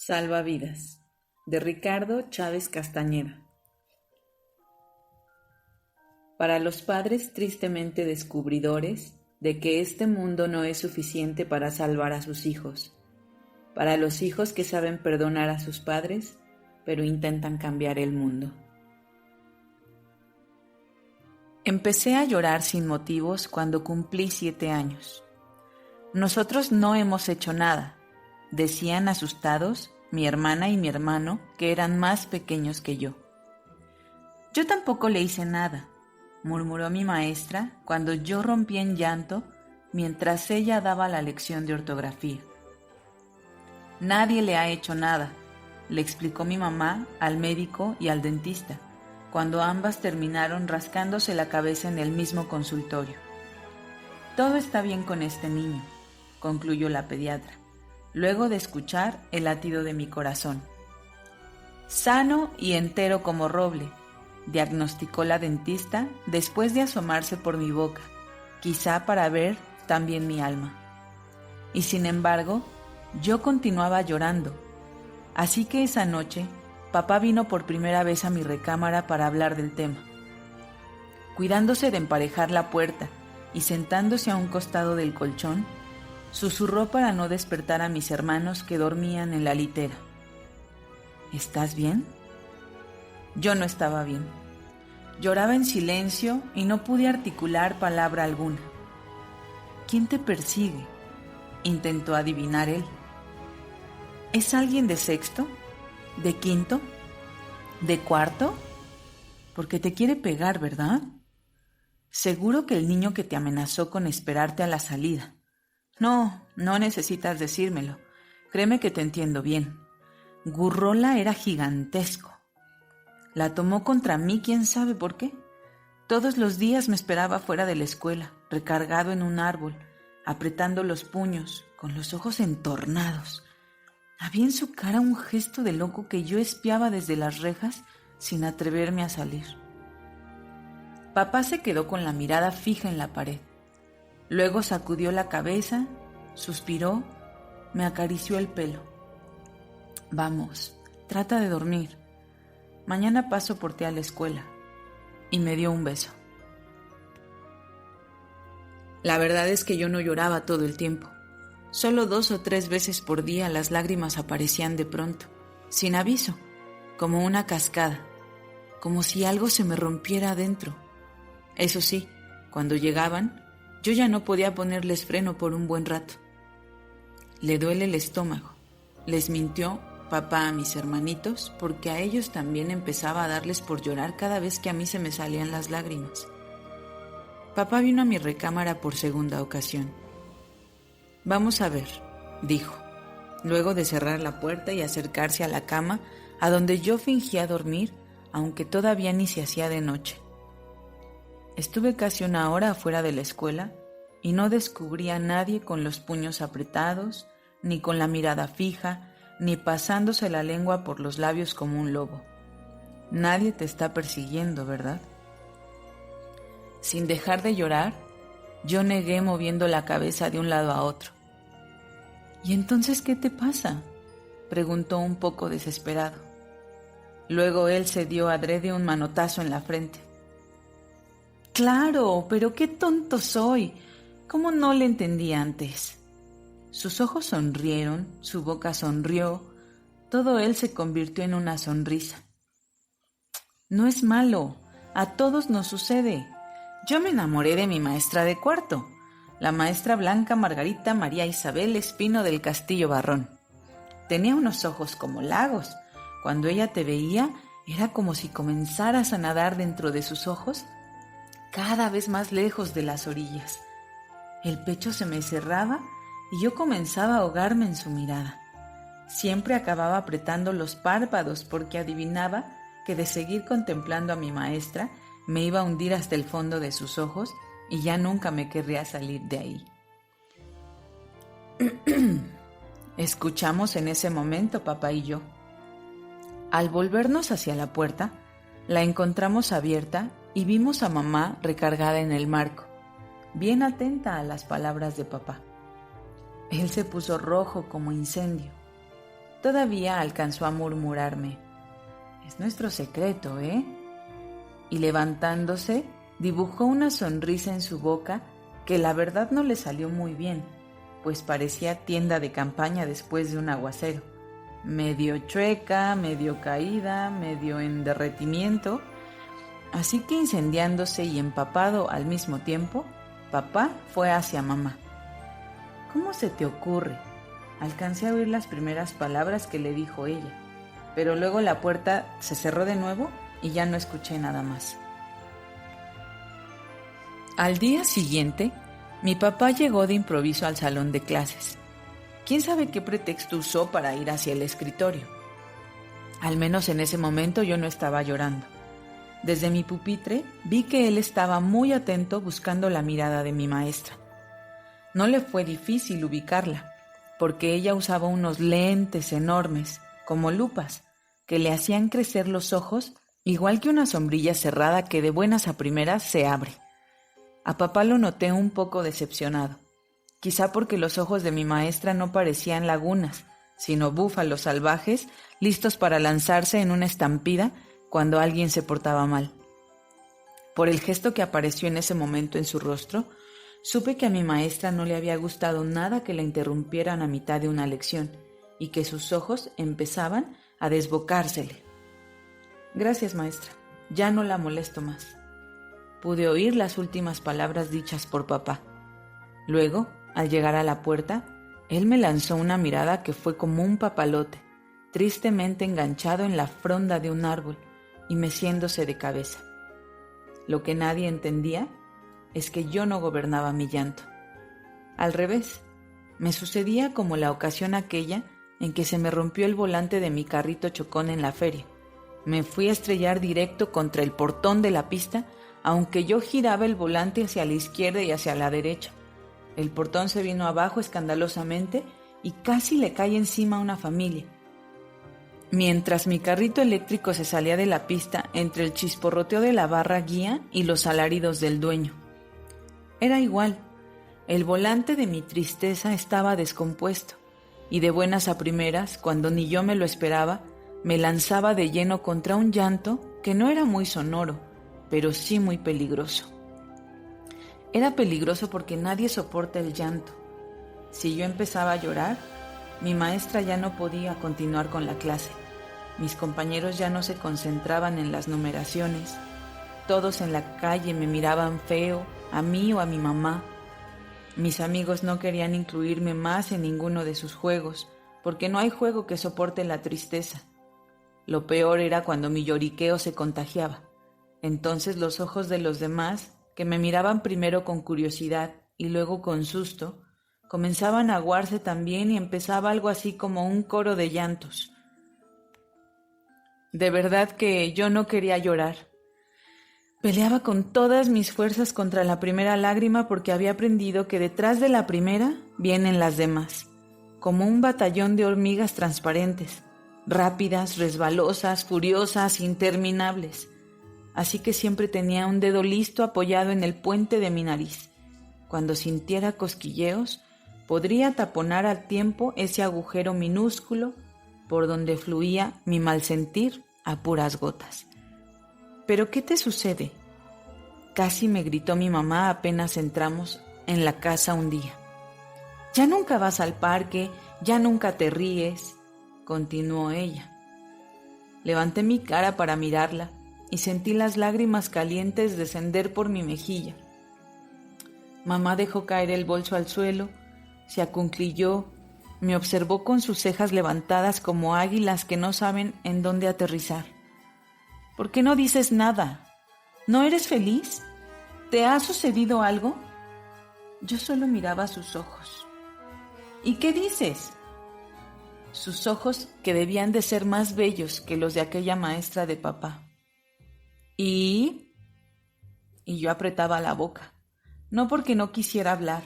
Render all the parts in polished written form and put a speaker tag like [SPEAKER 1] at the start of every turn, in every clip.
[SPEAKER 1] Salvavidas, de Ricardo Chávez Castañeda. Para los padres tristemente descubridores de que este mundo no es suficiente para salvar a sus hijos, para los hijos que saben perdonar a sus padres, pero intentan cambiar el mundo. Empecé a llorar sin motivos cuando cumplí 7 años. Nosotros no hemos hecho nada, decían asustados mi hermana y mi hermano, que eran más pequeños que yo. Yo tampoco le hice nada, murmuró mi maestra cuando yo rompí en llanto mientras ella daba la lección de ortografía. Nadie le ha hecho nada, le explicó mi mamá al médico y al dentista, cuando ambas terminaron rascándose la cabeza en el mismo consultorio. Todo está bien con este niño, concluyó la pediatra, luego de escuchar el latido de mi corazón. Sano y entero como roble, diagnosticó la dentista después de asomarse por mi boca, quizá para ver también mi alma. Y sin embargo, yo continuaba llorando, así que esa noche, papá vino por primera vez a mi recámara para hablar del tema. Cuidándose de emparejar la puerta y sentándose a un costado del colchón, susurró para no despertar a mis hermanos que dormían en la litera. ¿Estás bien? Yo no estaba bien. Lloraba en silencio y no pude articular palabra alguna. ¿Quién te persigue?, intentó adivinar él. ¿Es alguien de sexto? ¿De quinto? ¿De cuarto? Porque te quiere pegar, ¿verdad? Seguro que el niño que te amenazó con esperarte a la salida. No necesitas decírmelo. Créeme que te entiendo bien. Gurrola era gigantesco. La tomó contra mí, quién sabe por qué. Todos los días me esperaba fuera de la escuela, recargado en un árbol, apretando los puños, con los ojos entornados. Había en su cara un gesto de loco que yo espiaba desde las rejas sin atreverme a salir. Papá se quedó con la mirada fija en la pared. Luego sacudió la cabeza, suspiró, me acarició el pelo. Vamos, trata de dormir. Mañana paso por ti a la escuela. Y me dio un beso. La verdad es que yo no lloraba todo el tiempo. Solo 2 o 3 veces por día las lágrimas aparecían de pronto, sin aviso, como una cascada, como si algo se me rompiera adentro. Eso sí, cuando llegaban, yo ya no podía ponerles freno por un buen rato. Le duele el estómago, les mintió papá a mis hermanitos porque a ellos también empezaba a darles por llorar cada vez que a mí se me salían las lágrimas. Papá vino a mi recámara por segunda ocasión. Vamos a ver, dijo, luego de cerrar la puerta y acercarse a la cama a donde yo fingía dormir, aunque todavía ni se hacía de noche. Estuve casi 1 hora afuera de la escuela y no descubrí a nadie con los puños apretados, ni con la mirada fija, ni pasándose la lengua por los labios como un lobo. Nadie te está persiguiendo, ¿verdad? Sin dejar de llorar, yo negué moviendo la cabeza de un lado a otro. ¿Y entonces qué te pasa?, preguntó un poco desesperado. Luego él se dio adrede un manotazo en la frente. Claro, pero qué tonto soy. ¿Cómo no le entendí antes? Sus ojos sonrieron, su boca sonrió, todo él se convirtió en una sonrisa. No es malo, a todos nos sucede. Yo me enamoré de mi maestra de cuarto, la maestra Blanca Margarita María Isabel Espino del Castillo Barrón. Tenía unos ojos como lagos. Cuando ella te veía, era como si comenzaras a nadar dentro de sus ojos, cada vez más lejos de las orillas. El pecho se me cerraba y yo comenzaba a ahogarme en su mirada. Siempre acababa apretando los párpados porque adivinaba que de seguir contemplando a mi maestra me iba a hundir hasta el fondo de sus ojos y ya nunca me querría salir de ahí. Escuchamos en ese momento papá y yo. Al volvernos hacia la puerta, la encontramos abierta y vimos a mamá recargada en el marco, bien atenta a las palabras de papá. Él se puso rojo como incendio. Todavía alcanzó a murmurarme: «Es nuestro secreto, ¿eh?». Y levantándose, dibujó una sonrisa en su boca que la verdad no le salió muy bien, pues parecía tienda de campaña después de un aguacero. Medio chueca, medio caída, medio en derretimiento. Así que, incendiándose y empapado al mismo tiempo, papá fue hacia mamá. «¿Cómo se te ocurre?». Alcancé a oír las primeras palabras que le dijo ella, pero luego la puerta se cerró de nuevo y ya no escuché nada más. Al día siguiente, mi papá llegó de improviso al salón de clases. ¿Quién sabe qué pretexto usó para ir hacia el escritorio? Al menos en ese momento yo no estaba llorando. Desde mi pupitre vi que él estaba muy atento buscando la mirada de mi maestra. No le fue difícil ubicarla, porque ella usaba unos lentes enormes, como lupas, que le hacían crecer los ojos igual que una sombrilla cerrada que de buenas a primeras se abre. A papá lo noté un poco decepcionado, quizá porque los ojos de mi maestra no parecían lagunas, sino búfalos salvajes listos para lanzarse en una estampida cuando alguien se portaba mal. Por el gesto que apareció en ese momento en su rostro, supe que a mi maestra no le había gustado nada que la interrumpieran a mitad de una lección y que sus ojos empezaban a desbocársele. «Gracias, maestra, ya no la molesto más». Pude oír las últimas palabras dichas por papá. Luego, al llegar a la puerta, él me lanzó una mirada que fue como un papalote, tristemente enganchado en la fronda de un árbol y meciéndose de cabeza. Lo que nadie entendía es que yo no gobernaba mi llanto. Al revés, me sucedía como la ocasión aquella en que se me rompió el volante de mi carrito chocón en la feria. Me fui a estrellar directo contra el portón de la pista, aunque yo giraba el volante hacia la izquierda y hacia la derecha. El portón se vino abajo escandalosamente y casi le cae encima a una familia. Mientras mi carrito eléctrico se salía de la pista entre el chisporroteo de la barra guía y los alaridos del dueño. Era igual, el volante de mi tristeza estaba descompuesto, y de buenas a primeras, cuando ni yo me lo esperaba, me lanzaba de lleno contra un llanto que no era muy sonoro, pero sí muy peligroso. Era peligroso porque nadie soporta el llanto. Si yo empezaba a llorar, mi maestra ya no podía continuar con la clase. Mis compañeros ya no se concentraban en las numeraciones. Todos en la calle me miraban feo, a mí o a mi mamá. Mis amigos no querían incluirme más en ninguno de sus juegos, porque no hay juego que soporte la tristeza. Lo peor era cuando mi lloriqueo se contagiaba. Entonces los ojos de los demás, que me miraban primero con curiosidad y luego con susto, comenzaban a aguarse también y empezaba algo así como un coro de llantos. De verdad que yo no quería llorar. Peleaba con todas mis fuerzas contra la primera lágrima porque había aprendido que detrás de la primera vienen las demás, como un batallón de hormigas transparentes, rápidas, resbalosas, furiosas, interminables. Así que siempre tenía un dedo listo apoyado en el puente de mi nariz. Cuando sintiera cosquilleos, podría taponar al tiempo ese agujero minúsculo por donde fluía mi mal sentir a puras gotas. ¿Pero qué te sucede?, casi me gritó mi mamá apenas entramos en la casa un día. «Ya nunca vas al parque, ya nunca te ríes», continuó ella. Levanté mi cara para mirarla y sentí las lágrimas calientes descender por mi mejilla. Mamá dejó caer el bolso al suelo, se acuclilló, me observó con sus cejas levantadas como águilas que no saben en dónde aterrizar. «¿Por qué no dices nada? ¿No eres feliz? ¿Te ha sucedido algo?». Yo solo miraba sus ojos. «¿Y qué dices?». Sus ojos que debían de ser más bellos que los de aquella maestra de papá. Y yo apretaba la boca, no porque no quisiera hablar,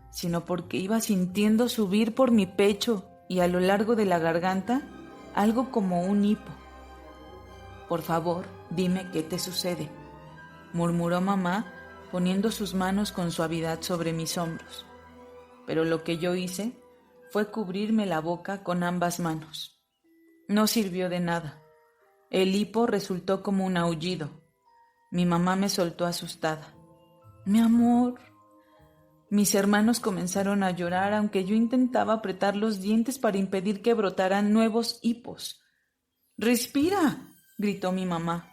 [SPEAKER 1] sino porque iba sintiendo subir por mi pecho y a lo largo de la garganta algo como un hipo. «Por favor, dime qué te sucede», murmuró mamá poniendo sus manos con suavidad sobre mis hombros. Pero lo que yo hice fue cubrirme la boca con ambas manos. No sirvió de nada. El hipo resultó como un aullido. Mi mamá me soltó asustada. Mi amor. Mis hermanos comenzaron a llorar, aunque yo intentaba apretar los dientes para impedir que brotaran nuevos hipos. ¡Respira!, gritó mi mamá.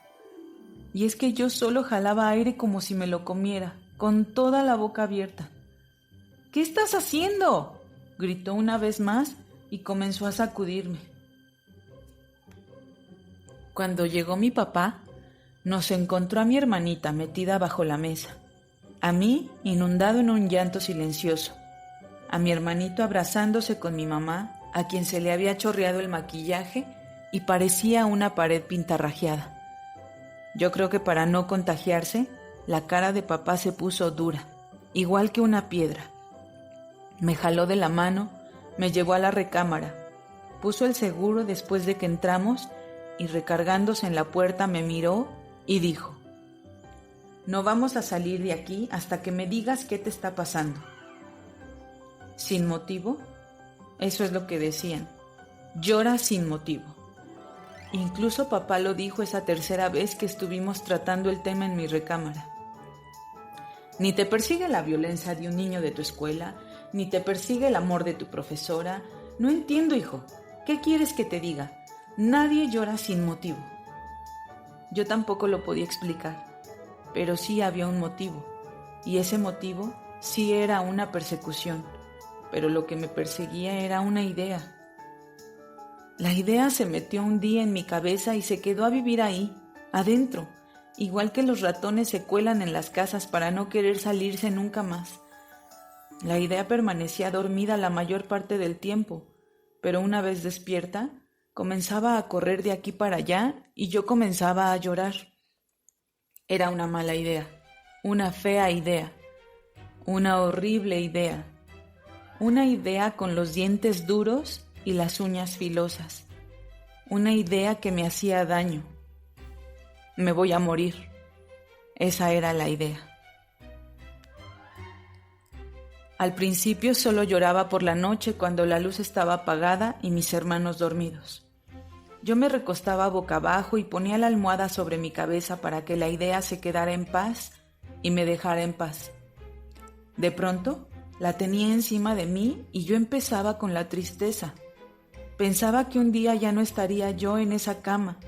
[SPEAKER 1] Y es que yo solo jalaba aire como si me lo comiera, con toda la boca abierta. ¿Qué estás haciendo?, gritó una vez más y comenzó a sacudirme. Cuando llegó mi papá, nos encontró a mi hermanita metida bajo la mesa, a mí inundado en un llanto silencioso, a mi hermanito abrazándose con mi mamá, a quien se le había chorreado el maquillaje y parecía una pared pintarrajeada. Yo creo que para no contagiarse, la cara de papá se puso dura, igual que una piedra. Me jaló de la mano, me llevó a la recámara, puso el seguro después de que entramos y recargándose en la puerta me miró y dijo: «No vamos a salir de aquí hasta que me digas qué te está pasando». ¿Sin motivo? Eso es lo que decían. Llora sin motivo. Incluso papá lo dijo esa tercera vez que estuvimos tratando el tema en mi recámara. Ni te persigue la violencia de un niño de tu escuela, ni te persigue el amor de tu profesora. No entiendo, hijo. ¿Qué quieres que te diga? Nadie llora sin motivo. Yo tampoco lo podía explicar, pero sí había un motivo, y ese motivo sí era una persecución, pero lo que me perseguía era una idea. La idea se metió un día en mi cabeza y se quedó a vivir ahí, adentro, igual que los ratones se cuelan en las casas para no querer salirse nunca más. La idea permanecía dormida la mayor parte del tiempo, pero una vez despierta, comenzaba a correr de aquí para allá y yo comenzaba a llorar. Era una mala idea, una fea idea, una horrible idea, una idea con los dientes duros y las uñas filosas, una idea que me hacía daño. Me voy a morir. Esa era la idea. Al principio solo lloraba por la noche cuando la luz estaba apagada y mis hermanos dormidos. Yo me recostaba boca abajo y ponía la almohada sobre mi cabeza para que la idea se quedara en paz y me dejara en paz. De pronto, la tenía encima de mí y yo empezaba con la tristeza. Pensaba que un día ya no estaría yo en esa cama,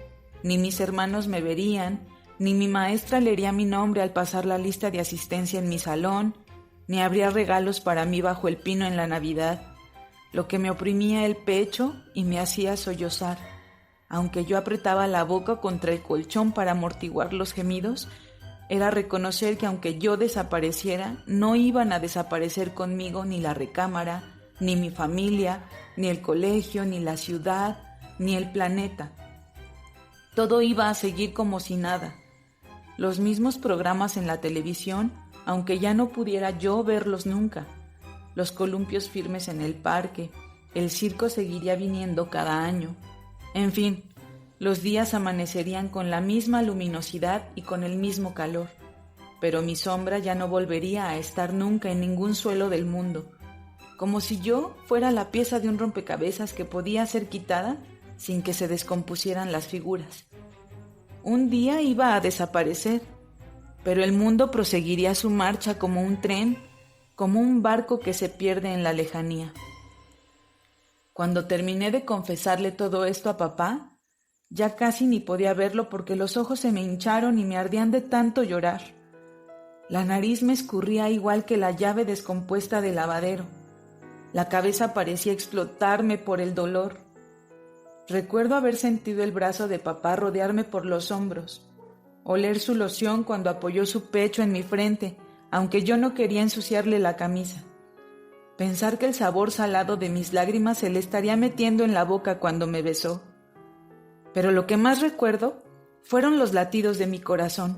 [SPEAKER 1] ni mis hermanos me verían, ni mi maestra leería mi nombre al pasar la lista de asistencia en mi salón, ni habría regalos para mí bajo el pino en la Navidad, lo que me oprimía el pecho y me hacía sollozar. Aunque yo apretaba la boca contra el colchón para amortiguar los gemidos, era reconocer que aunque yo desapareciera, no iban a desaparecer conmigo ni la recámara, ni mi familia, ni el colegio, ni la ciudad, ni el planeta. Todo iba a seguir como si nada. Los mismos programas en la televisión, aunque ya no pudiera yo verlos nunca. Los columpios firmes en el parque, el circo seguiría viniendo cada año. En fin, los días amanecerían con la misma luminosidad y con el mismo calor, pero mi sombra ya no volvería a estar nunca en ningún suelo del mundo, como si yo fuera la pieza de un rompecabezas que podía ser quitada sin que se descompusieran las figuras. Un día iba a desaparecer, pero el mundo proseguiría su marcha como un tren, como un barco que se pierde en la lejanía. Cuando terminé de confesarle todo esto a papá, ya casi ni podía verlo porque los ojos se me hincharon y me ardían de tanto llorar. La nariz me escurría igual que la llave descompuesta del lavadero. La cabeza parecía explotarme por el dolor. Recuerdo haber sentido el brazo de papá rodearme por los hombros, oler su loción cuando apoyó su pecho en mi frente, aunque yo no quería ensuciarle la camisa. Pensar que el sabor salado de mis lágrimas se le estaría metiendo en la boca cuando me besó. Pero lo que más recuerdo fueron los latidos de mi corazón,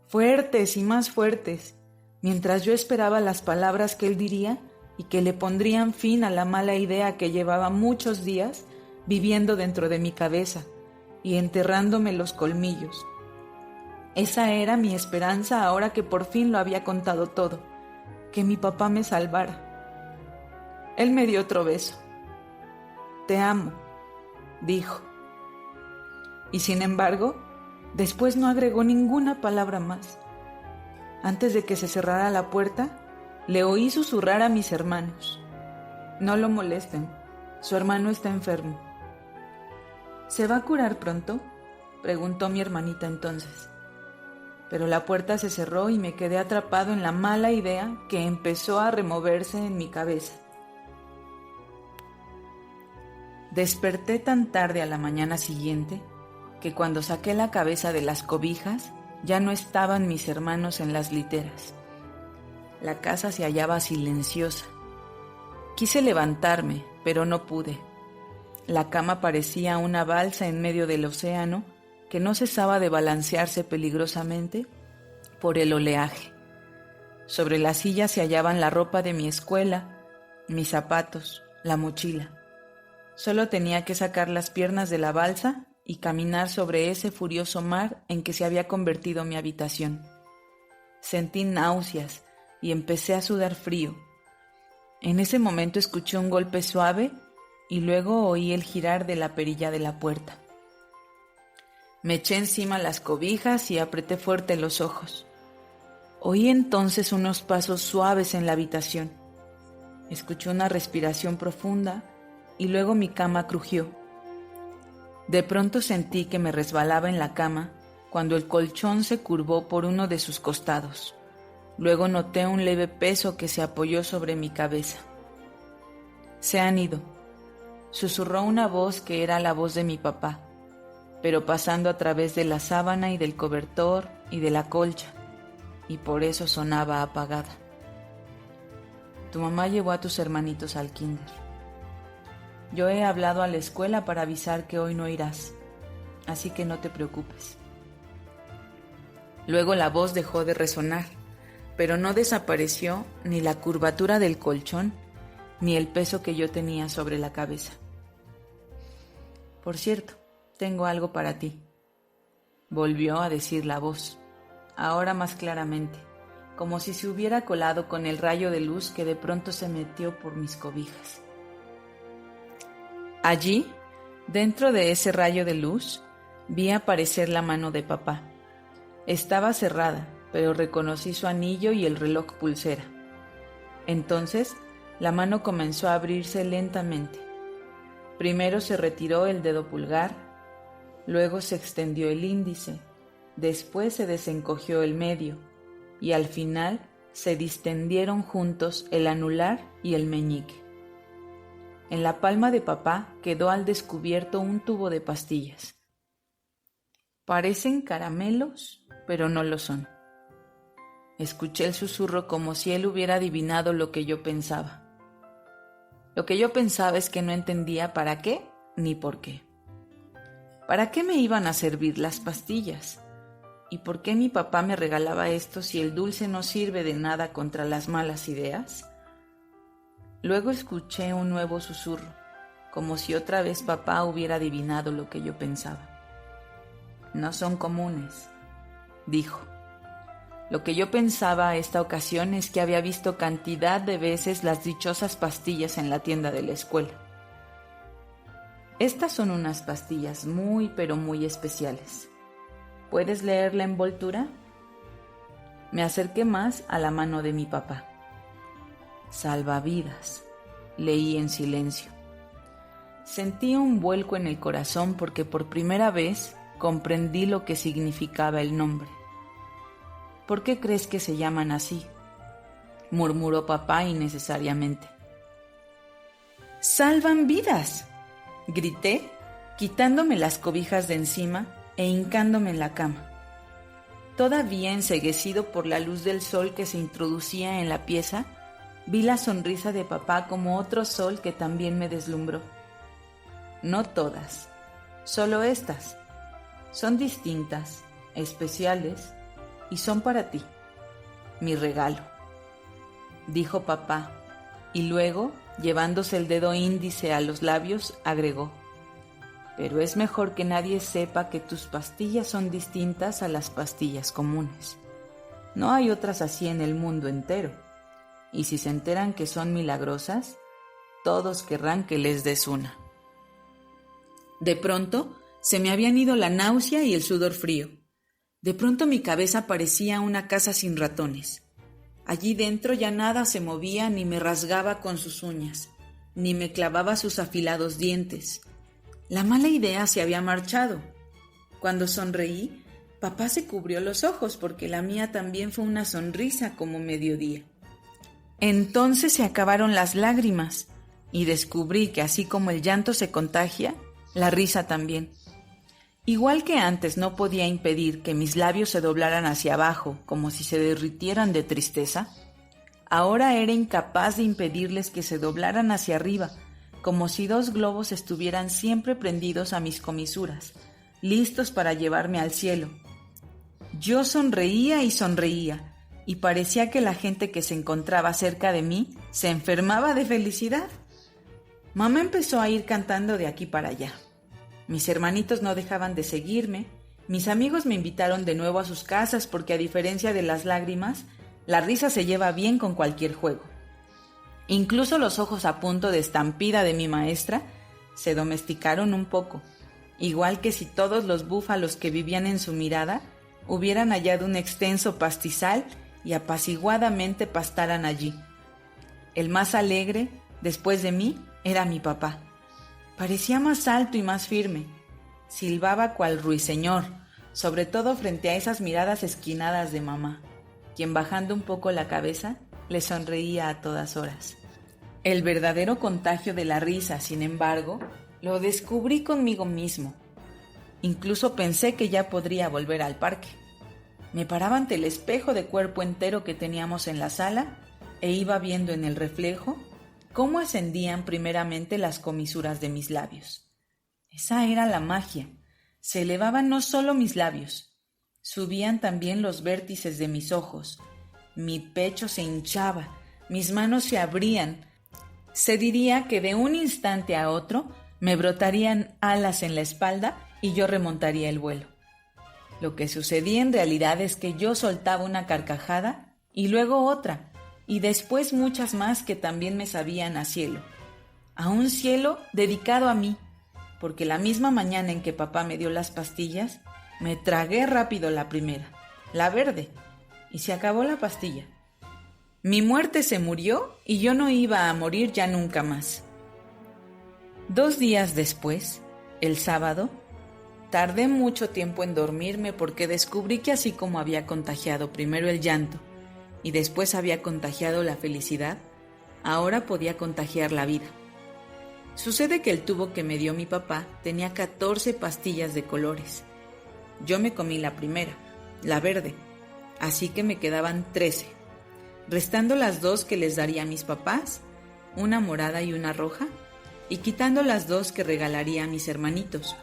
[SPEAKER 1] fuertes y más fuertes, mientras yo esperaba las palabras que él diría y que le pondrían fin a la mala idea que llevaba muchos días viviendo dentro de mi cabeza y enterrándome los colmillos. Esa era mi esperanza ahora que por fin lo había contado todo, que mi papá me salvara. Él me dio otro beso. «Te amo», dijo. y sin embargo, después no agregó ninguna palabra más. Antes de que se cerrara la puerta, le oí susurrar a mis hermanos: «No lo molesten, su hermano está enfermo». «¿Se va a curar pronto?», preguntó mi hermanita entonces. Pero la puerta se cerró y me quedé atrapado en la mala idea que empezó a removerse en mi cabeza. Desperté tan tarde a la mañana siguiente que cuando saqué la cabeza de las cobijas ya no estaban mis hermanos en las literas. La casa se hallaba silenciosa. Quise levantarme, pero no pude. La cama parecía una balsa en medio del océano que no cesaba de balancearse peligrosamente por el oleaje. Sobre la silla se hallaban la ropa de mi escuela, mis zapatos, la mochila. Solo tenía que sacar las piernas de la balsa y caminar sobre ese furioso mar en que se había convertido mi habitación. Sentí náuseas y empecé a sudar frío. En ese momento escuché un golpe suave y luego oí el girar de la perilla de la puerta. Me eché encima las cobijas y apreté fuerte los ojos. Oí entonces unos pasos suaves en la habitación. Escuché una respiración profunda y luego mi cama crujió. De pronto sentí que me resbalaba en la cama cuando el colchón se curvó por uno de sus costados. Luego noté un leve peso que se apoyó sobre mi cabeza. «Se han ido», susurró una voz que era la voz de mi papá, pero pasando a través de la sábana y del cobertor y de la colcha, y por eso sonaba apagada. «Tu mamá llevó a tus hermanitos al kinder. Yo he hablado a la escuela para avisar que hoy no irás, así que no te preocupes». Luego la voz dejó de resonar, pero no desapareció ni la curvatura del colchón ni el peso que yo tenía sobre la cabeza. «Por cierto, tengo algo para ti», volvió a decir la voz, ahora más claramente, como si se hubiera colado con el rayo de luz que de pronto se metió por mis cobijas. Allí, dentro de ese rayo de luz, vi aparecer la mano de papá. Estaba cerrada, pero reconocí su anillo y el reloj pulsera. Entonces, la mano comenzó a abrirse lentamente. Primero se retiró el dedo pulgar, luego se extendió el índice, después se desencogió el medio y al final se distendieron juntos el anular y el meñique. En la palma de papá quedó al descubierto un tubo de pastillas. Parecen caramelos, pero no lo son. Escuché el susurro como si él hubiera adivinado lo que yo pensaba. Lo que yo pensaba es que no entendía para qué ni por qué. ¿Para qué me iban a servir las pastillas? ¿Y por qué mi papá me regalaba esto si el dulce no sirve de nada contra las malas ideas? Luego escuché un nuevo susurro, como si otra vez papá hubiera adivinado lo que yo pensaba. «No son comunes», dijo. Lo que yo pensaba a esta ocasión es que había visto cantidad de veces las dichosas pastillas en la tienda de la escuela. «Estas son unas pastillas muy pero muy especiales. ¿Puedes leer la envoltura?». Me acerqué más a la mano de mi papá. «Salvavidas», leí en silencio. Sentí un vuelco en el corazón porque por primera vez comprendí lo que significaba el nombre. «¿Por qué crees que se llaman así?», murmuró papá innecesariamente. «¡Salvan vidas!», grité, quitándome las cobijas de encima e hincándome en la cama. Todavía enceguecido por la luz del sol que se introducía en la pieza, vi la sonrisa de papá como otro sol que también me deslumbró. «No todas, solo estas. Son distintas, especiales, y son para ti, mi regalo», dijo papá, y luego, llevándose el dedo índice a los labios, agregó: «Pero es mejor que nadie sepa que tus pastillas son distintas a las pastillas comunes. No hay otras así en el mundo entero, y si se enteran que son milagrosas, todos querrán que les des una». De pronto, Se me habían ido la náusea y el sudor frío. De pronto mi cabeza parecía una casa sin ratones. Allí dentro ya nada se movía ni me rasgaba con sus uñas, ni me clavaba sus afilados dientes. La mala idea se había marchado. Cuando sonreí, papá se cubrió los ojos porque la mía también fue una sonrisa como mediodía. Entonces se acabaron las lágrimas y descubrí que así como el llanto se contagia, la risa también. Igual que antes no podía impedir que mis labios se doblaran hacia abajo como si se derritieran de tristeza, ahora era incapaz de impedirles que se doblaran hacia arriba, como si dos globos estuvieran siempre prendidos a mis comisuras, listos para llevarme al cielo. Yo sonreía y parecía que la gente que se encontraba cerca de mí se enfermaba de felicidad. Mamá empezó a ir cantando de aquí para allá. Mis hermanitos no dejaban de seguirme, mis amigos me invitaron de nuevo a sus casas porque a diferencia de las lágrimas, la risa se lleva bien con cualquier juego. Incluso los ojos a punto de estampida de mi maestra se domesticaron un poco, igual que si todos los búfalos que vivían en su mirada hubieran hallado un extenso pastizal y apaciguadamente pastaran allí. El más alegre, después de mí, era mi papá. Parecía más alto y más firme. Silbaba cual ruiseñor, sobre todo frente a esas miradas esquinadas de mamá, quien bajando un poco la cabeza, le sonreía a todas horas. El verdadero contagio de la risa, sin embargo, lo descubrí conmigo mismo. Incluso pensé que ya podría volver al parque. Me paraba ante el espejo de cuerpo entero que teníamos en la sala e iba viendo en el reflejo cómo ascendían primeramente las comisuras de mis labios. Esa era la magia. Se elevaban no solo mis labios, subían también los vértices de mis ojos. Mi pecho se hinchaba, mis manos se abrían. Se diría que de un instante a otro me brotarían alas en la espalda y yo remontaría el vuelo. Lo que sucedía en realidad es que yo soltaba una carcajada y luego otra, y después muchas más que también me sabían a cielo. A un cielo dedicado a mí, porque la misma mañana en que papá me dio las pastillas, me tragué rápido la primera, la verde, y se acabó la pastilla. Mi muerte se murió y yo no iba a morir ya nunca más. 2 días después, el sábado, tardé mucho tiempo en dormirme porque descubrí que así como había contagiado primero el llanto y después había contagiado la felicidad, ahora podía contagiar la vida. Sucede que el tubo que me dio mi papá tenía 14 pastillas de colores. Yo me comí la primera, la verde, así que me quedaban 13, restando las 2 que les daría a mis papás, una morada y una roja, y quitando las 2 que regalaría a mis hermanitos,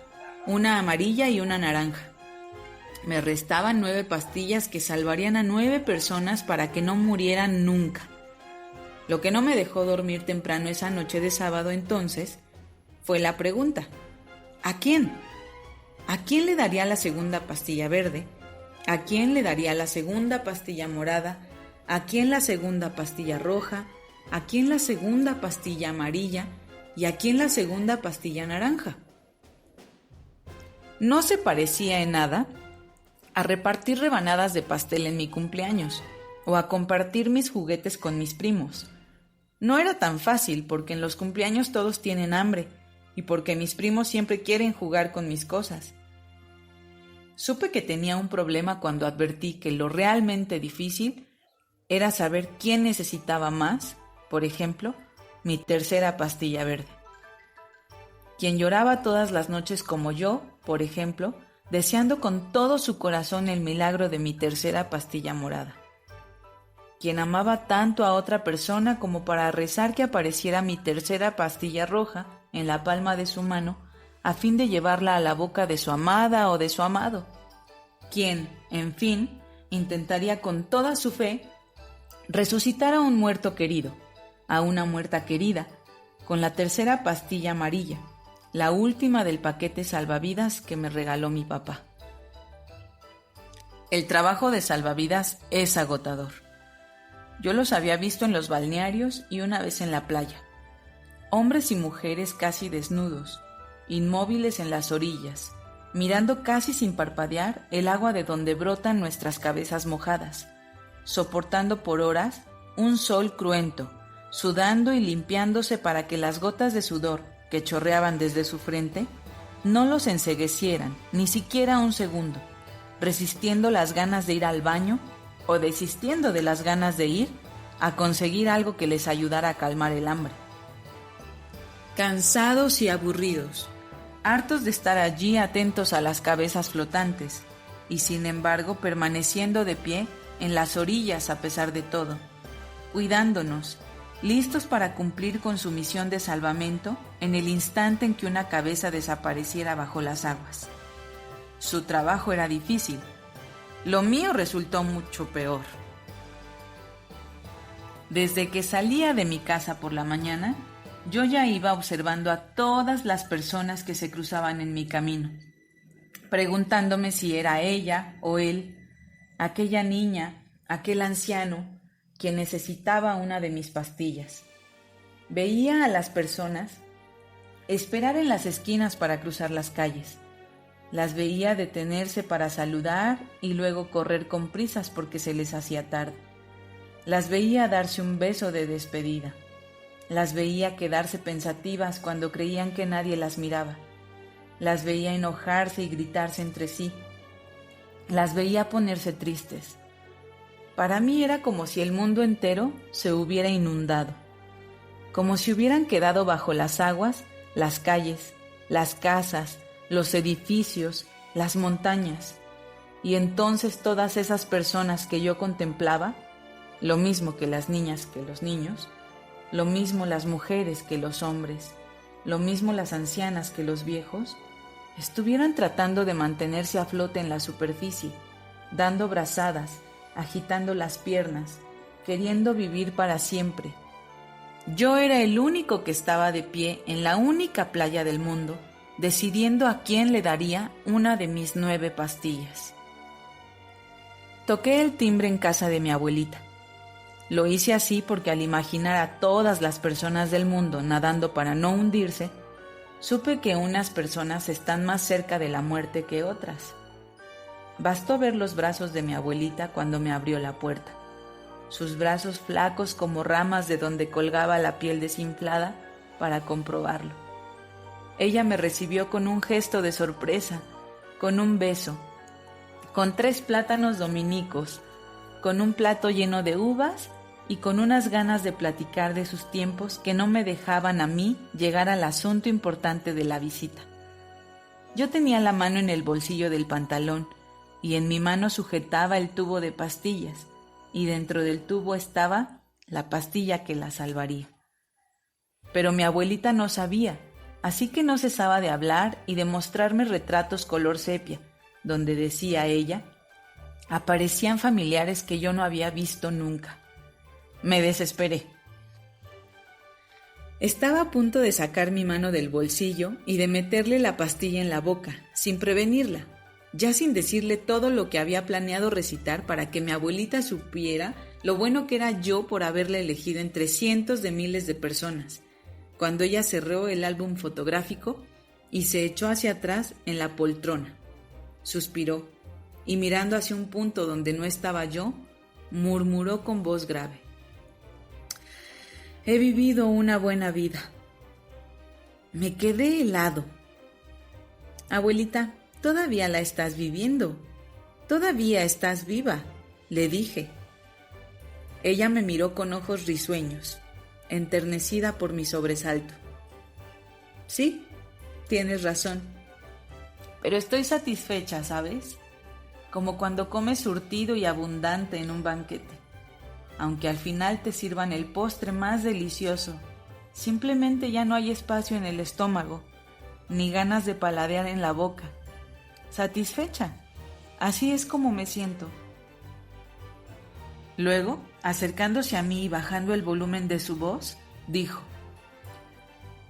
[SPEAKER 1] una amarilla y una naranja. Me restaban 9 pastillas que salvarían a 9 personas para que no murieran nunca. Lo que no me dejó dormir temprano esa noche de sábado entonces fue la pregunta: ¿a quién? ¿A quién le daría la segunda pastilla verde? ¿A quién le daría la segunda pastilla morada? ¿A quién la segunda pastilla roja? ¿A quién la segunda pastilla amarilla? ¿Y a quién la segunda pastilla naranja? No se parecía en nada a repartir rebanadas de pastel en mi cumpleaños o a compartir mis juguetes con mis primos. No era tan fácil porque en los cumpleaños todos tienen hambre y porque mis primos siempre quieren jugar con mis cosas. Supe que tenía un problema cuando advertí que lo realmente difícil era saber quién necesitaba más, por ejemplo, mi tercera pastilla verde. Quien lloraba todas las noches como yo, por ejemplo, deseando con todo su corazón el milagro de mi tercera pastilla morada. Quien amaba tanto a otra persona como para rezar que apareciera mi tercera pastilla roja en la palma de su mano a fin de llevarla a la boca de su amada o de su amado. Quien, en fin, intentaría con toda su fe resucitar a un muerto querido, a una muerta querida, con la tercera pastilla amarilla, la última del paquete salvavidas que me regaló mi papá. El trabajo de salvavidas es agotador. Yo los había visto en los balnearios y una vez en la playa. Hombres y mujeres casi desnudos, inmóviles en las orillas, mirando casi sin parpadear el agua de donde brotan nuestras cabezas mojadas, soportando por horas un sol cruento, sudando y limpiándose para que las gotas de sudor que chorreaban desde su frente no los enceguecieran ni siquiera un segundo, resistiendo las ganas de ir al baño o desistiendo de las ganas de ir a conseguir algo que les ayudara a calmar el hambre. Cansados y aburridos, hartos de estar allí atentos a las cabezas flotantes, y sin embargo permaneciendo de pie en las orillas a pesar de todo, cuidándonos, listos para cumplir con su misión de salvamento en el instante en que una cabeza desapareciera bajo las aguas. Su trabajo era difícil, lo mío resultó mucho peor. Desde que salía de mi casa por la mañana, yo ya iba observando a todas las personas que se cruzaban en mi camino, preguntándome si era ella o él, aquella niña, aquel anciano, quien necesitaba una de mis pastillas. Veía a las personas esperar en las esquinas para cruzar las calles. Las veía detenerse para saludar y luego correr con prisas porque se les hacía tarde. Las veía darse un beso de despedida. Las veía quedarse pensativas cuando creían que nadie las miraba. Las veía enojarse y gritarse entre sí. Las veía ponerse tristes. Para mí era como si el mundo entero se hubiera inundado, como si hubieran quedado bajo las aguas las calles, las casas, los edificios, las montañas. Y entonces todas esas personas que yo contemplaba, lo mismo que las niñas que los niños, lo mismo las mujeres que los hombres, lo mismo las ancianas que los viejos, estuvieron tratando de mantenerse a flote en la superficie, dando brazadas, agitando las piernas, queriendo vivir para siempre. Yo era el único que estaba de pie en la única playa del mundo, decidiendo a quién le daría una de mis 9 pastillas. Toqué el timbre en casa de mi abuelita. Lo hice así porque al imaginar a todas las personas del mundo nadando para no hundirse, supe que unas personas están más cerca de la muerte que otras. Bastó ver los brazos de mi abuelita cuando me abrió la puerta, sus brazos flacos como ramas de donde colgaba la piel desinflada para comprobarlo. Ella me recibió con un gesto de sorpresa, con un beso, con 3 plátanos dominicos, con un plato lleno de uvas y con unas ganas de platicar de sus tiempos que no me dejaban a mí llegar al asunto importante de la visita. Yo tenía la mano en el bolsillo del pantalón y en mi mano sujetaba el tubo de pastillas, y dentro del tubo estaba la pastilla que la salvaría. Pero mi abuelita no sabía, así que no cesaba de hablar y de mostrarme retratos color sepia, donde decía ella, aparecían familiares que yo no había visto nunca. Me desesperé. Estaba a punto de sacar mi mano del bolsillo y de meterle la pastilla en la boca, sin prevenirla, ya sin decirle todo lo que había planeado recitar para que mi abuelita supiera lo bueno que era yo por haberla elegido entre cientos de miles de personas, cuando ella cerró el álbum fotográfico y se echó hacia atrás en la poltrona. Suspiró y mirando hacia un punto donde no estaba yo, murmuró con voz grave. He vivido una buena vida. Me quedé helado. Abuelita, todavía la estás viviendo. Todavía estás viva, le dije. Ella me miró con ojos risueños, enternecida por mi sobresalto. Sí, tienes razón. Pero estoy satisfecha, ¿sabes? Como cuando comes surtido y abundante en un banquete. Aunque al final te sirvan el postre más delicioso, simplemente ya no hay espacio en el estómago, ni ganas de paladear en la boca. Satisfecha. Así es como me siento. Luego, acercándose a mí y bajando el volumen de su voz, dijo: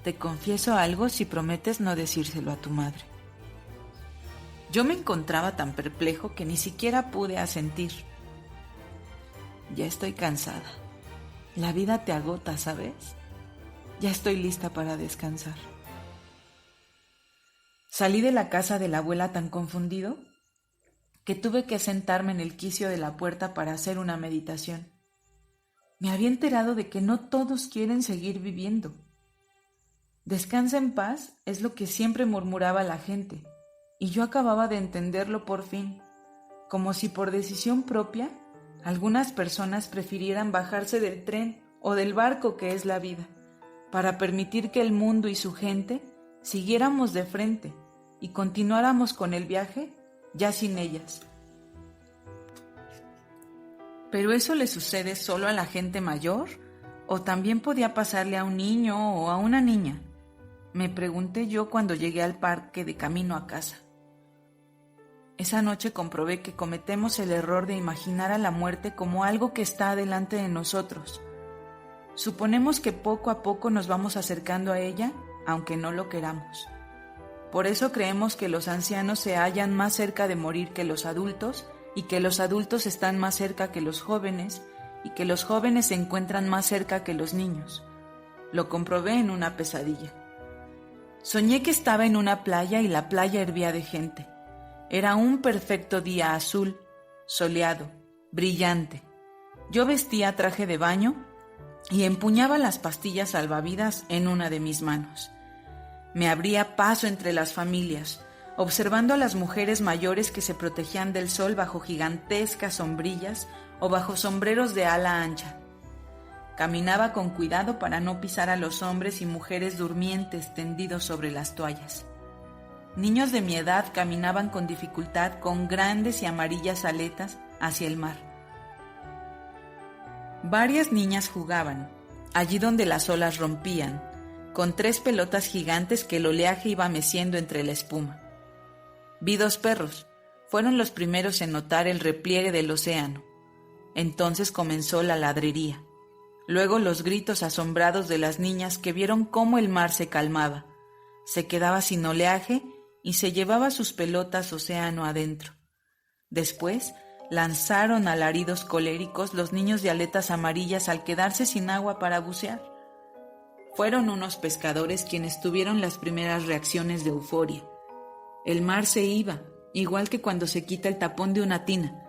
[SPEAKER 1] Te confieso algo si prometes no decírselo a tu madre. Yo me encontraba tan perplejo que ni siquiera pude asentir. Ya estoy cansada. La vida te agota, ¿sabes? Ya estoy lista para descansar. Salí de la casa de la abuela tan confundido que tuve que sentarme en el quicio de la puerta para hacer una meditación. Me había enterado de que no todos quieren seguir viviendo. Descansa en paz es lo que siempre murmuraba la gente, y yo acababa de entenderlo por fin, como si por decisión propia algunas personas prefirieran bajarse del tren o del barco que es la vida, para permitir que el mundo y su gente siguiéramos de frente y continuáramos con el viaje ya sin ellas. ¿Pero eso le sucede solo a la gente mayor? ¿O también podía pasarle a un niño o a una niña? Me pregunté yo cuando llegué al parque de camino a casa. Esa noche comprobé que cometemos el error de imaginar a la muerte como algo que está delante de nosotros. Suponemos que poco a poco nos vamos acercando a ella, aunque no lo queramos. Por eso creemos que los ancianos se hallan más cerca de morir que los adultos, y que los adultos están más cerca que los jóvenes, y que los jóvenes se encuentran más cerca que los niños. Lo comprobé en una pesadilla. Soñé que estaba en una playa y la playa hervía de gente. Era un perfecto día azul, soleado, brillante. Yo vestía traje de baño y empuñaba las pastillas salvavidas en una de mis manos. Me abría paso entre las familias, observando a las mujeres mayores que se protegían del sol bajo gigantescas sombrillas o bajo sombreros de ala ancha. Caminaba con cuidado para no pisar a los hombres y mujeres durmientes tendidos sobre las toallas. Niños de mi edad caminaban con dificultad con grandes y amarillas aletas hacia el mar. Varias niñas jugaban, allí donde las olas rompían, con 3 pelotas gigantes que el oleaje iba meciendo entre la espuma. Vi 2 perros, fueron los primeros en notar el repliegue del océano. Entonces comenzó la ladrería. Luego los gritos asombrados de las niñas que vieron cómo el mar se calmaba, se quedaba sin oleaje y se llevaba sus pelotas océano adentro. Después lanzaron alaridos coléricos los niños de aletas amarillas al quedarse sin agua para bucear. Fueron unos pescadores quienes tuvieron las primeras reacciones de euforia. El mar se iba, igual que cuando se quita el tapón de una tina,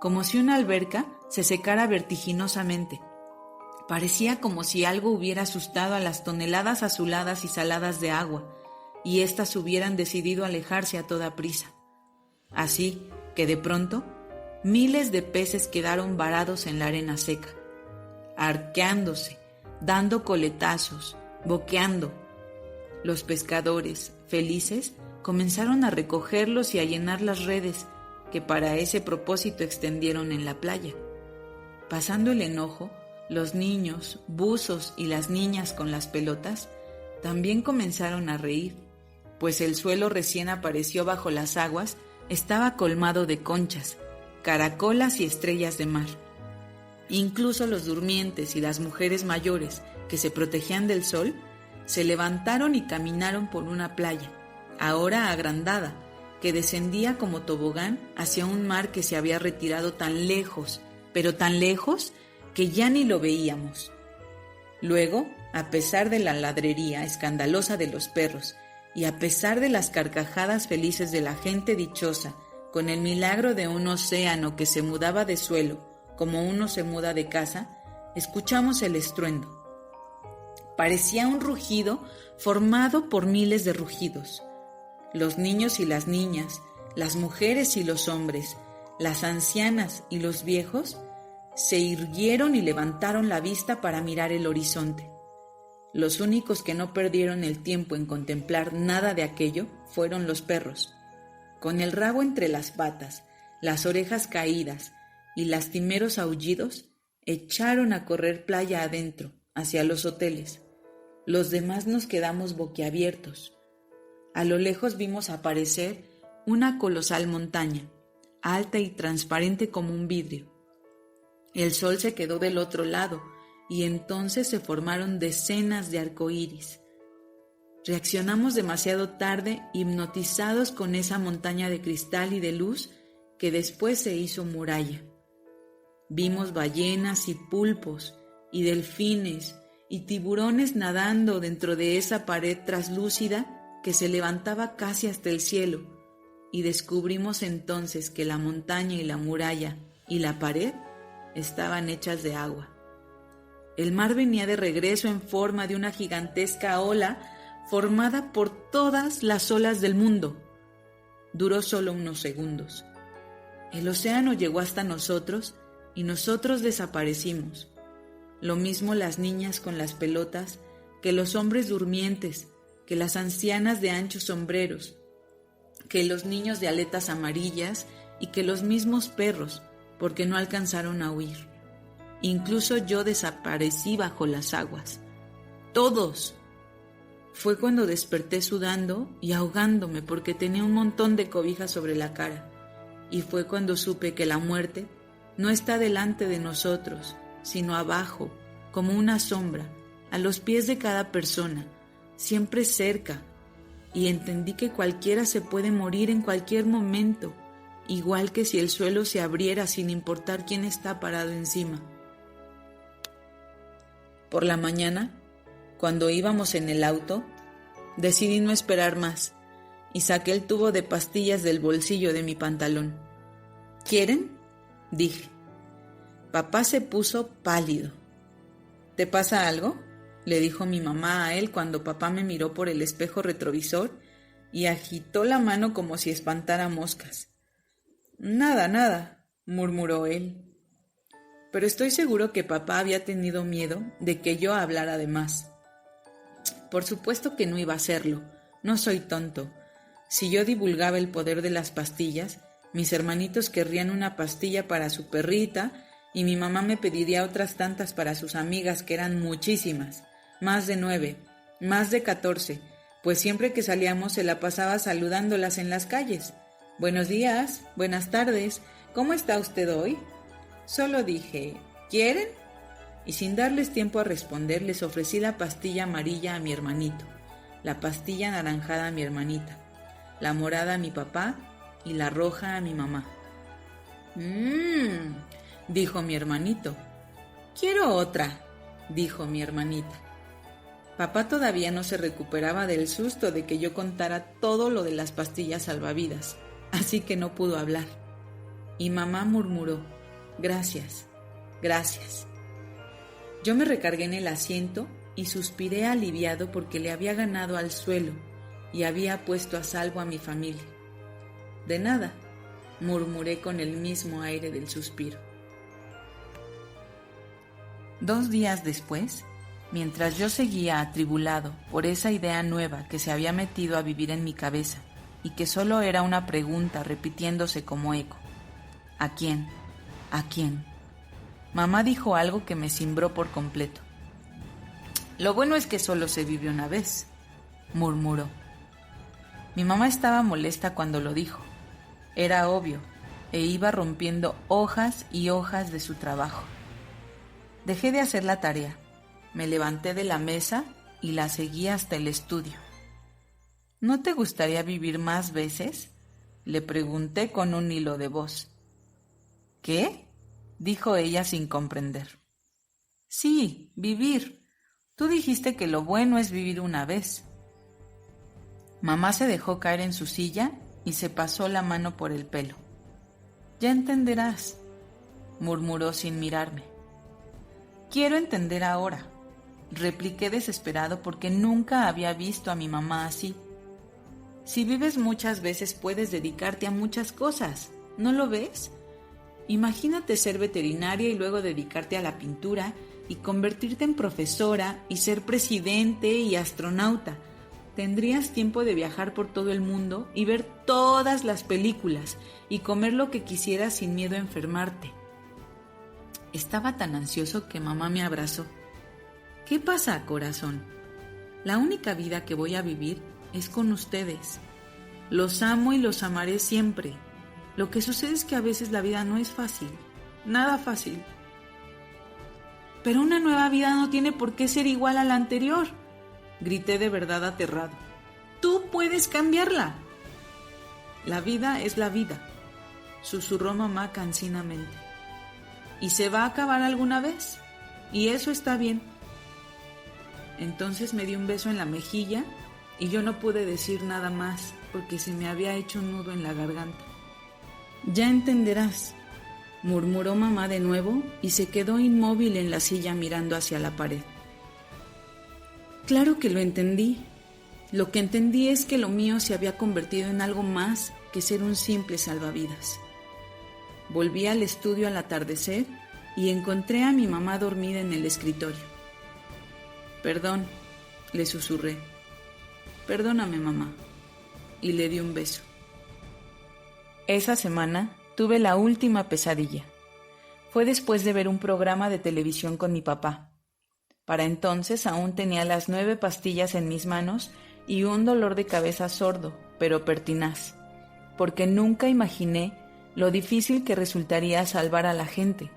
[SPEAKER 1] como si una alberca se secara vertiginosamente. Parecía como si algo hubiera asustado a las toneladas azuladas y saladas de agua, y éstas hubieran decidido alejarse a toda prisa. Así que de pronto, miles de peces quedaron varados en la arena seca, arqueándose, dando coletazos, boqueando. Los pescadores, felices, comenzaron a recogerlos y a llenar las redes que para ese propósito extendieron en la playa. Pasando el enojo, los niños, buzos y las niñas con las pelotas también comenzaron a reír, pues el suelo recién apareció bajo las aguas estaba colmado de conchas, caracolas y estrellas de mar. Incluso los durmientes y las mujeres mayores que se protegían del sol se levantaron y caminaron por una playa, ahora agrandada, que descendía como tobogán hacia un mar que se había retirado tan lejos, pero tan lejos que ya ni lo veíamos. Luego, a pesar de la ladrería escandalosa de los perros y a pesar de las carcajadas felices de la gente dichosa con el milagro de un océano que se mudaba de suelo como uno se muda de casa, escuchamos el estruendo. Parecía un rugido formado por miles de rugidos. Los niños y las niñas, las mujeres y los hombres, las ancianas y los viejos se irguieron y levantaron la vista para mirar el horizonte. Los únicos que no perdieron el tiempo en contemplar nada de aquello fueron los perros. Con el rabo entre las patas, las orejas caídas y lastimeros aullidos, echaron a correr playa adentro, hacia los hoteles. Los demás nos quedamos boquiabiertos. A lo lejos vimos aparecer una colosal montaña, alta y transparente como un vidrio. El sol se quedó del otro lado y entonces se formaron decenas de arcoíris. Reaccionamos demasiado tarde, hipnotizados con esa montaña de cristal y de luz que después se hizo muralla. Vimos ballenas y pulpos y delfines y tiburones nadando dentro de esa pared traslúcida que se levantaba casi hasta el cielo, y descubrimos entonces que la montaña y la muralla y la pared estaban hechas de agua. El mar venía de regreso en forma de una gigantesca ola formada por todas las olas del mundo. Duró solo unos segundos. El océano llegó hasta nosotros y nosotros desaparecimos. Lo mismo las niñas con las pelotas, que los hombres durmientes, que las ancianas de anchos sombreros, que los niños de aletas amarillas y que los mismos perros, porque no alcanzaron a huir. Incluso yo desaparecí bajo las aguas. ¡Todos! Fue cuando desperté sudando y ahogándome porque tenía un montón de cobijas sobre la cara. Y fue cuando supe que la muerte no está delante de nosotros, sino abajo, como una sombra, a los pies de cada persona, siempre cerca. Y entendí que cualquiera se puede morir en cualquier momento, igual que si el suelo se abriera sin importar quién está parado encima. Por la mañana, cuando íbamos en el auto, decidí no esperar más y saqué el tubo de pastillas del bolsillo de mi pantalón. ¿Quieren?, dije. Papá se puso pálido. ¿Te pasa algo?, le dijo mi mamá a él cuando papá me miró por el espejo retrovisor y agitó la mano como si espantara moscas. Nada, nada, murmuró él. Pero estoy seguro que papá había tenido miedo de que yo hablara de más. Por supuesto que no iba a hacerlo, no soy tonto. Si yo divulgaba el poder de las pastillas, mis hermanitos querrían una pastilla para su perrita y mi mamá me pediría otras tantas para sus amigas, que eran muchísimas, más de 9, más de 14, pues siempre que salíamos se la pasaba saludándolas en las calles. Buenos días, buenas tardes, ¿cómo está usted hoy? Solo dije, ¿quieren? Y sin darles tiempo a responder, les ofrecí la pastilla amarilla a mi hermanito, la pastilla anaranjada a mi hermanita, la morada a mi papá y la roja a mi mamá. Dijo mi hermanito. Quiero otra, dijo mi hermanita. Papá todavía no se recuperaba del susto de que yo contara todo lo de las pastillas salvavidas, así que no pudo hablar. Y mamá murmuró, gracias, gracias. Yo me recargué en el asiento y suspiré aliviado porque le había ganado al suelo y había puesto a salvo a mi familia. De nada, murmuré con el mismo aire del suspiro. 2 días después, mientras yo seguía atribulado por esa idea nueva que se había metido a vivir en mi cabeza y que solo era una pregunta repitiéndose como eco, ¿a quién? ¿A quién? Mamá dijo algo que me cimbró por completo. Lo bueno es que solo se vive una vez, murmuró. Mi mamá estaba molesta cuando lo dijo. Era obvio, e iba rompiendo hojas y hojas de su trabajo. Dejé de hacer la tarea, me levanté de la mesa y la seguí hasta el estudio. ¿No te gustaría vivir más veces?, le pregunté con un hilo de voz. ¿Qué?, dijo ella sin comprender. Sí, vivir. Tú dijiste que lo bueno es vivir una vez. Mamá se dejó caer en su silla y se pasó la mano por el pelo. Ya entenderás, murmuró sin mirarme. Quiero entender ahora, repliqué desesperado porque nunca había visto a mi mamá así. Si vives muchas veces puedes dedicarte a muchas cosas, ¿no lo ves? Imagínate ser veterinaria y luego dedicarte a la pintura y convertirte en profesora y ser presidente y astronauta. Tendrías tiempo de viajar por todo el mundo y ver todas las películas y comer lo que quisieras sin miedo a enfermarte. Estaba tan ansioso que mamá me abrazó. ¿Qué pasa, corazón? La única vida que voy a vivir es con ustedes. Los amo y los amaré siempre. Lo que sucede es que a veces la vida no es fácil, nada fácil. Pero una nueva vida no tiene por qué ser igual a la anterior, grité de verdad aterrado. Tú puedes cambiarla. La vida es la vida, susurró mamá cansinamente. Y se va a acabar alguna vez, y eso está bien. Entonces me dio un beso en la mejilla y yo no pude decir nada más porque se me había hecho un nudo en la garganta. «Ya entenderás», murmuró mamá de nuevo y se quedó inmóvil en la silla mirando hacia la pared. Claro que lo entendí. Lo que entendí es que lo mío se había convertido en algo más que ser un simple salvavidas. Volví al estudio al atardecer y encontré a mi mamá dormida en el escritorio. «Perdón», le susurré. «Perdóname, mamá», y le di un beso. Esa semana tuve la última pesadilla. Fue después de ver un programa de televisión con mi papá. Para entonces aún tenía las 9 pastillas en mis manos y un dolor de cabeza sordo, pero pertinaz, porque nunca imaginé lo difícil que resultaría salvar a la gente.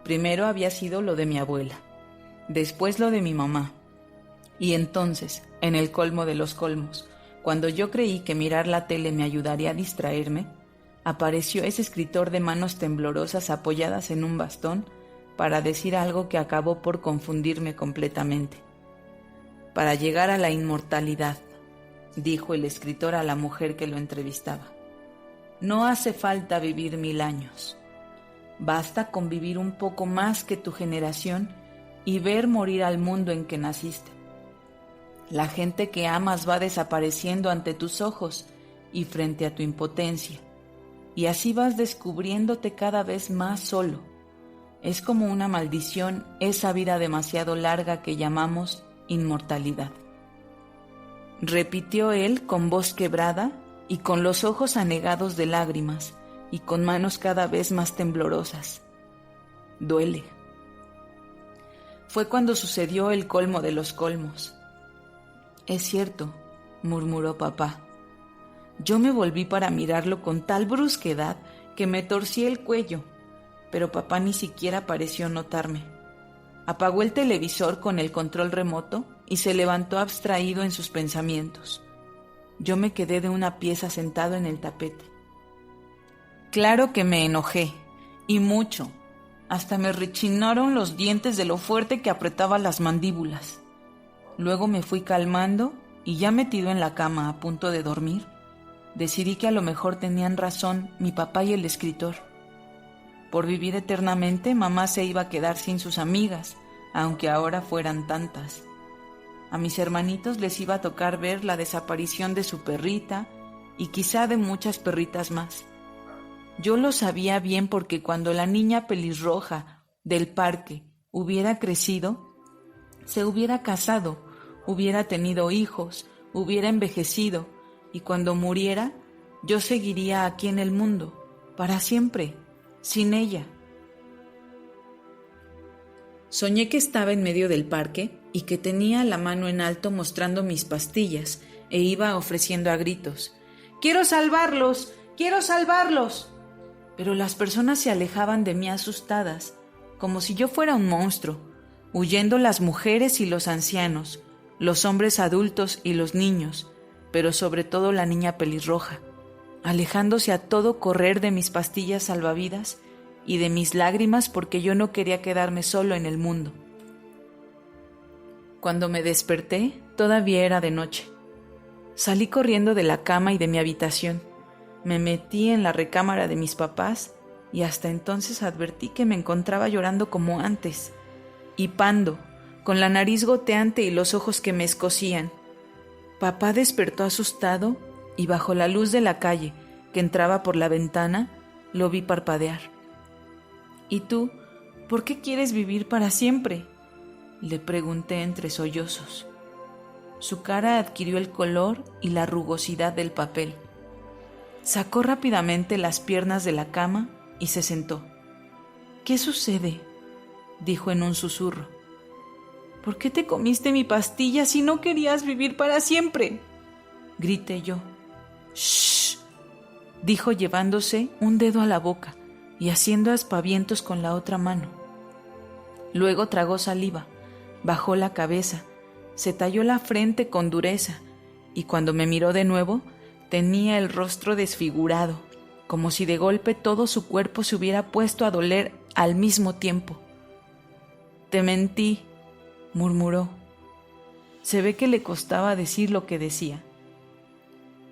[SPEAKER 1] Primero había sido lo de mi abuela, después lo de mi mamá, y entonces, en el colmo de los colmos, cuando yo creí que mirar la tele me ayudaría a distraerme, apareció ese escritor de manos temblorosas apoyadas en un bastón para decir algo que acabó por confundirme completamente. «Para llegar a la inmortalidad», dijo el escritor a la mujer que lo entrevistaba, «no hace falta vivir 1000 años. Basta con vivir un poco más que tu generación y ver morir al mundo en que naciste. La gente que amas va desapareciendo ante tus ojos y frente a tu impotencia, y así vas descubriéndote cada vez más solo. Es como una maldición esa vida demasiado larga que llamamos inmortalidad», repitió él con voz quebrada y con los ojos anegados de lágrimas y con manos cada vez más temblorosas. «Duele». Fue cuando sucedió el colmo de los colmos. «Es cierto», murmuró papá. Yo me volví para mirarlo con tal brusquedad que me torcí el cuello, pero papá ni siquiera pareció notarme. Apagó el televisor con el control remoto y se levantó abstraído en sus pensamientos. Yo me quedé de una pieza sentado en el tapete. Claro que me enojé, y mucho. Hasta me rechinaron los dientes de lo fuerte que apretaba las mandíbulas. Luego me fui calmando y ya metido en la cama a punto de dormir, decidí que a lo mejor tenían razón mi papá y el escritor. Por vivir eternamente, mamá se iba a quedar sin sus amigas, aunque ahora fueran tantas. A mis hermanitos les iba a tocar ver la desaparición de su perrita y quizá de muchas perritas más. Yo lo sabía bien porque cuando la niña pelirroja del parque hubiera crecido, se hubiera casado, hubiera tenido hijos, hubiera envejecido, y cuando muriera, yo seguiría aquí en el mundo, para siempre, sin ella. Soñé que estaba en medio del parque y que tenía la mano en alto mostrando mis pastillas e iba ofreciendo a gritos: «¡Quiero salvarlos! ¡Quiero salvarlos!». Pero las personas se alejaban de mí asustadas, como si yo fuera un monstruo, huyendo las mujeres y los ancianos, los hombres adultos y los niños, pero sobre todo la niña pelirroja, alejándose a todo correr de mis pastillas salvavidas y de mis lágrimas porque yo no quería quedarme solo en el mundo. Cuando me desperté, todavía era de noche. Salí corriendo de la cama y de mi habitación. Me metí en la recámara de mis papás y hasta entonces advertí que me encontraba llorando como antes, hipando, con la nariz goteante y los ojos que me escocían. Papá despertó asustado y bajo la luz de la calle que entraba por la ventana, lo vi parpadear. «¿Y tú, por qué quieres vivir para siempre?», le pregunté entre sollozos. Su cara adquirió el color y la rugosidad del papel. Sacó rápidamente las piernas de la cama y se sentó. «¿Qué sucede?», dijo en un susurro. «¿Por qué te comiste mi pastilla si no querías vivir para siempre?», grité yo. «Shh», dijo llevándose un dedo a la boca y haciendo aspavientos con la otra mano. Luego tragó saliva, bajó la cabeza, se talló la frente con dureza y cuando me miró de nuevo, tenía el rostro desfigurado, como si de golpe todo su cuerpo se hubiera puesto a doler al mismo tiempo. «Te mentí», murmuró. Se ve que le costaba decir lo que decía.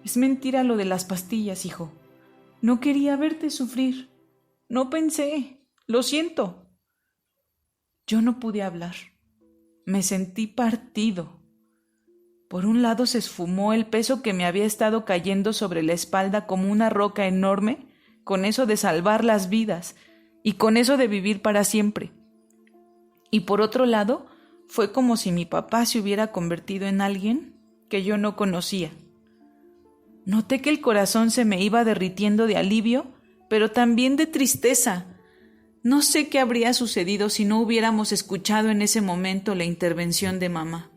[SPEAKER 1] Es mentira lo de las pastillas, hijo. No quería verte sufrir. No pensé. Lo siento. Yo no pude hablar. Me sentí partido. Por un lado se esfumó el peso que me había estado cayendo sobre la espalda como una roca enorme, con eso de salvar las vidas y con eso de vivir para siempre. Y por otro lado, fue como si mi papá se hubiera convertido en alguien que yo no conocía. Noté que el corazón se me iba derritiendo de alivio, pero también de tristeza. No sé qué habría sucedido si no hubiéramos escuchado en ese momento la intervención de mamá.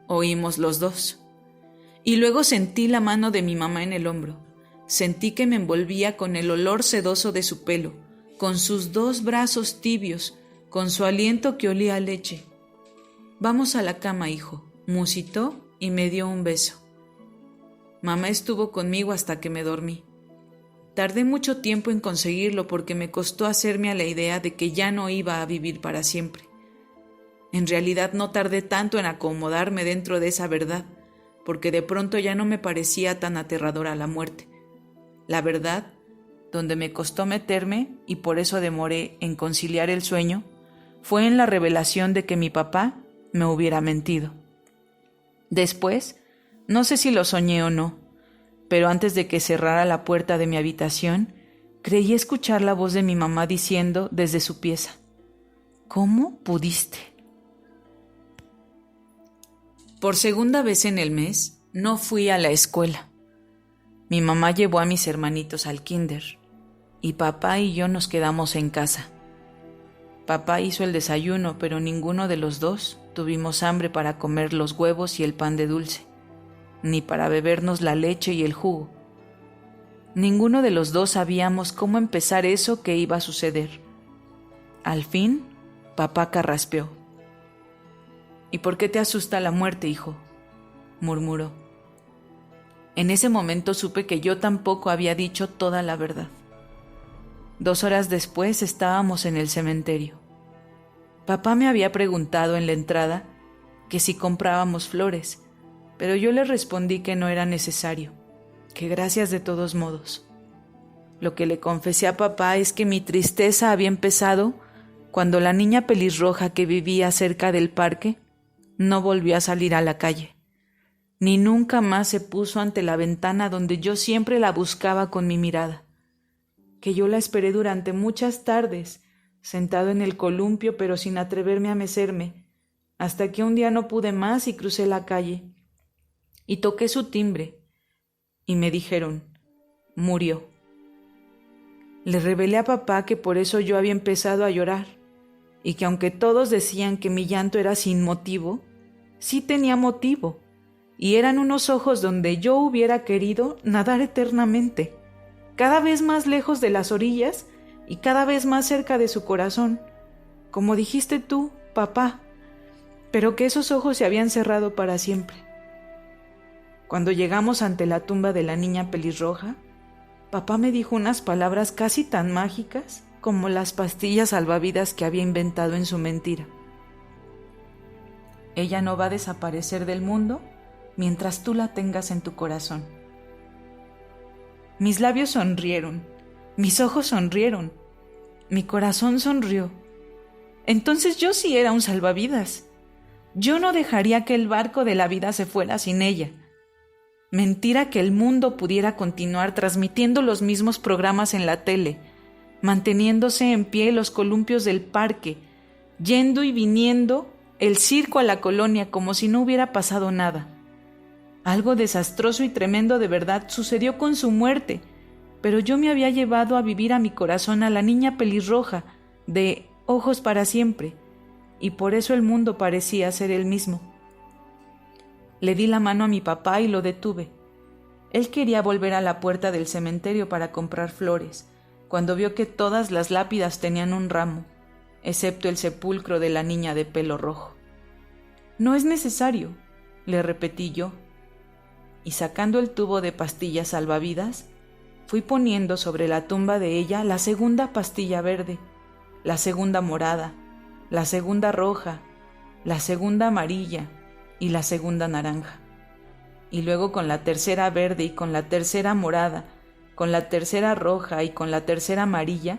[SPEAKER 1] Oímos los dos. Y luego sentí la mano de mi mamá en el hombro. Sentí que me envolvía con el olor sedoso de su pelo, con sus 2 brazos tibios, con su aliento que olía a leche. Vamos a la cama, hijo, musitó y me dio un beso. Mamá estuvo conmigo hasta que me dormí. Tardé mucho tiempo en conseguirlo porque me costó hacerme a la idea de que ya no iba a vivir para siempre. En realidad no tardé tanto en acomodarme dentro de esa verdad, porque de pronto ya no me parecía tan aterradora la muerte. La verdad, donde me costó meterme, y por eso demoré en conciliar el sueño, fue en la revelación de que mi papá me hubiera mentido. Después, no sé si lo soñé o no, pero antes de que cerrara la puerta de mi habitación, creí escuchar la voz de mi mamá diciendo desde su pieza: ¿Cómo pudiste? Por segunda vez en el mes, no fui a la escuela. Mi mamá llevó a mis hermanitos al kinder y papá y yo nos quedamos en casa. Papá hizo el desayuno, pero ninguno de los dos tuvimos hambre para comer los huevos y el pan de dulce, ni para bebernos la leche y el jugo. Ninguno de los dos sabíamos cómo empezar eso que iba a suceder. Al fin, papá carraspeó. ¿Y por qué te asusta la muerte, hijo?, murmuró. En ese momento supe que yo tampoco había dicho toda la verdad. 2 horas después estábamos en el cementerio. Papá me había preguntado en la entrada que si comprábamos flores, pero yo le respondí que no era necesario, que gracias de todos modos. Lo que le confesé a papá es que mi tristeza había empezado cuando la niña pelirroja que vivía cerca del parque no volvió a salir a la calle, ni nunca más se puso ante la ventana donde yo siempre la buscaba con mi mirada, que yo la esperé durante muchas tardes, sentado en el columpio pero sin atreverme a mecerme, hasta que un día no pude más y crucé la calle, y toqué su timbre, y me dijeron: murió. Le revelé a papá que por eso yo había empezado a llorar, y que aunque todos decían que mi llanto era sin motivo, sí tenía motivo, y eran unos ojos donde yo hubiera querido nadar eternamente, cada vez más lejos de las orillas y cada vez más cerca de su corazón, como dijiste tú, papá, pero que esos ojos se habían cerrado para siempre. Cuando llegamos ante la tumba de la niña pelirroja, papá me dijo unas palabras casi tan mágicas como las pastillas salvavidas que había inventado en su mentira. Ella no va a desaparecer del mundo mientras tú la tengas en tu corazón. Mis labios sonrieron, mis ojos sonrieron, mi corazón sonrió. Entonces yo sí era un salvavidas. Yo no dejaría que el barco de la vida se fuera sin ella. Mentira que el mundo pudiera continuar transmitiendo los mismos programas en la tele, manteniéndose en pie los columpios del parque, yendo y viniendo el circo a la colonia como si no hubiera pasado nada. Algo desastroso y tremendo de verdad sucedió con su muerte, pero yo me había llevado a vivir a mi corazón a la niña pelirroja, de ojos para siempre, y por eso el mundo parecía ser el mismo. Le di la mano a mi papá y lo detuve. Él quería volver a la puerta del cementerio para comprar flores, cuando vio que todas las lápidas tenían un ramo, excepto el sepulcro de la niña de pelo rojo. «No es necesario», le repetí yo, y sacando el tubo de pastillas salvavidas, fui poniendo sobre la tumba de ella la segunda pastilla verde, la segunda morada, la segunda roja, la segunda amarilla y la segunda naranja. Y luego con la tercera verde y con la tercera morada, con la tercera roja y con la tercera amarilla,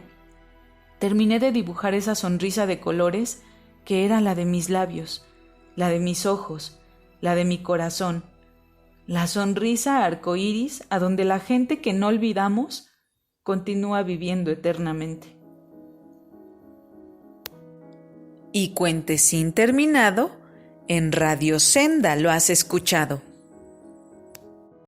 [SPEAKER 1] terminé de dibujar esa sonrisa de colores que era la de mis labios, la de mis ojos, la de mi corazón, la sonrisa arcoíris a donde la gente que no olvidamos continúa viviendo eternamente. Y Cuente sin terminado, en Radio Senda lo has escuchado.